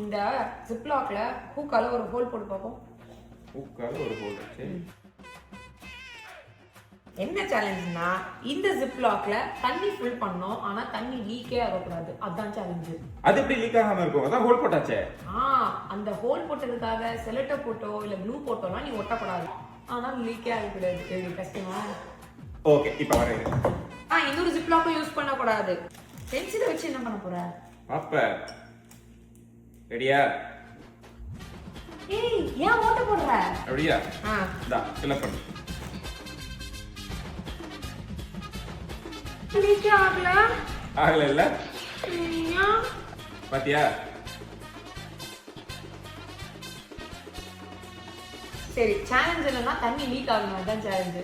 இந்த ஜிப்லாக்ல ஹூக்கால ஒரு ஹோல் போட்டு பார்ப்போம். ஹூக்கால ஒரு ஹோல் வச்சு என்ன சேலஞ்சுனா இந்த ஜிப்லாக்ல தண்ணி ஃபில் பண்ணோம், ஆனா தண்ணி லீக்கே ஆகக்கூடாது. அதான் சேலஞ்சு. அது எப்படி லீக் ஆகாம இருக்கும்? அதான் ஹோல் போட்டாச்சே. அந்த ஹோல் போட்டதுக்காக செலட்டோ போட்டோ இல்ல க்ளூ போட்டோலாம் நீ ஒட்டக்கூடாது. ஆனா லீக்கே ஆகக்கூடாது. சரி கஷ்டமா? ஓகே இப்போ வரேன். இன்னொரு ஜிப்லாக்கும் யூஸ் பண்ணக்கூடாது. பென்சிலை வச்சு என்ன பண்ண போற? அப்ப ரெடியா? ஏய் ஏன் ஓட்ட போடுற? அப்படியா? டா ஃபில் பண்ணு. லீக்கே ஆகல இல்ல பாத்தியா? சரி சேலஞ்ச் என்னன்னா தண்ணி லீக் ஆகணும். அதான் சேலஞ்சு.